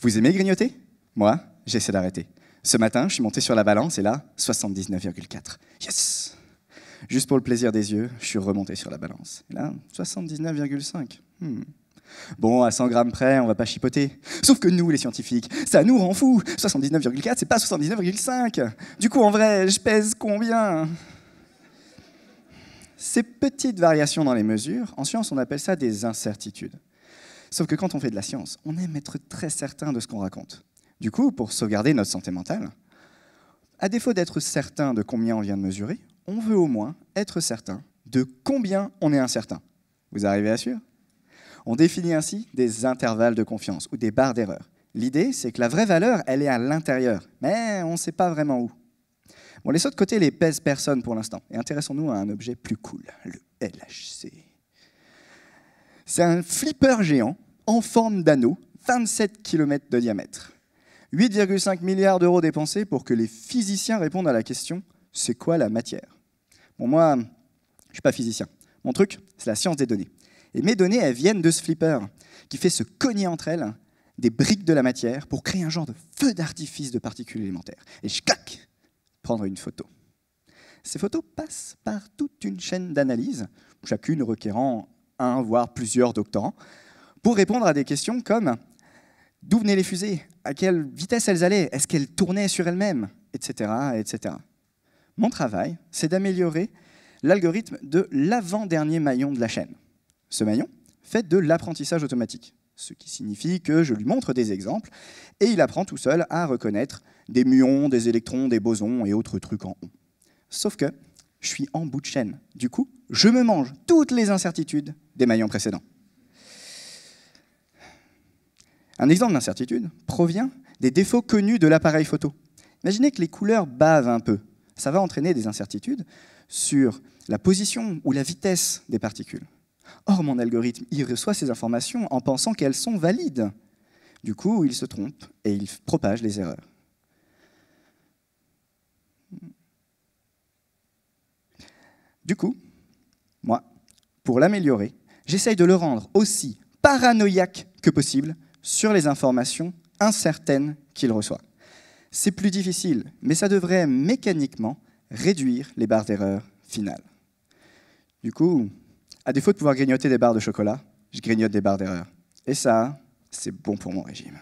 Vous aimez grignoter? Moi, j'essaie d'arrêter. Ce matin, je suis monté sur la balance et là, 79,4. Yes! Juste pour le plaisir des yeux, je suis remonté sur la balance. Et là, 79,5. Bon, à 100 grammes près, on va pas chipoter. Sauf que nous, les scientifiques, ça nous rend fous. 79,4, c'est pas 79,5. Du coup, en vrai, je pèse combien? Ces petites variations dans les mesures, en science, on appelle ça des incertitudes. Sauf que quand on fait de la science, on aime être très certain de ce qu'on raconte. Du coup, pour sauvegarder notre santé mentale, à défaut d'être certain de combien on vient de mesurer, on veut au moins être certain de combien on est incertain. Vous arrivez à suivre? On définit ainsi des intervalles de confiance ou des barres d'erreur. L'idée, c'est que la vraie valeur, elle est à l'intérieur, mais on ne sait pas vraiment où. Bon, laissons de côté les pèse-personnes pour l'instant et intéressons-nous à un objet plus cool, le LHC. C'est un flipper géant en forme d'anneau, 27 km de diamètre. 8,5 milliards d'euros dépensés pour que les physiciens répondent à la question « c'est quoi la matière ?» Bon, moi, je ne suis pas physicien. Mon truc, c'est la science des données. Et mes données, elles viennent de ce flipper qui fait se cogner entre elles des briques de la matière pour créer un genre de feu d'artifice de particules élémentaires. Et je claque, prendre une photo. Ces photos passent par toute une chaîne d'analyse, chacune requérant un, voire plusieurs doctorants, pour répondre à des questions comme d'où venaient les fusées, à quelle vitesse elles allaient, est-ce qu'elles tournaient sur elles-mêmes, etc., etc. Mon travail, c'est d'améliorer l'algorithme de l'avant-dernier maillon de la chaîne. Ce maillon fait de l'apprentissage automatique, ce qui signifie que je lui montre des exemples et il apprend tout seul à reconnaître des muons, des électrons, des bosons et autres trucs en on. Sauf que je suis en bout de chaîne. Du coup, je me mange toutes les incertitudes des maillons précédents. Un exemple d'incertitude provient des défauts connus de l'appareil photo. Imaginez que les couleurs bavent un peu. Ça va entraîner des incertitudes sur la position ou la vitesse des particules. Or, mon algorithme, il reçoit ces informations en pensant qu'elles sont valides. Du coup, il se trompe et il propage les erreurs. Du coup, moi, pour l'améliorer, j'essaye de le rendre aussi paranoïaque que possible sur les informations incertaines qu'il reçoit. C'est plus difficile, mais ça devrait mécaniquement réduire les barres d'erreur finales. Du coup, à défaut de pouvoir grignoter des barres de chocolat, je grignote des barres d'erreur. Et ça, c'est bon pour mon régime.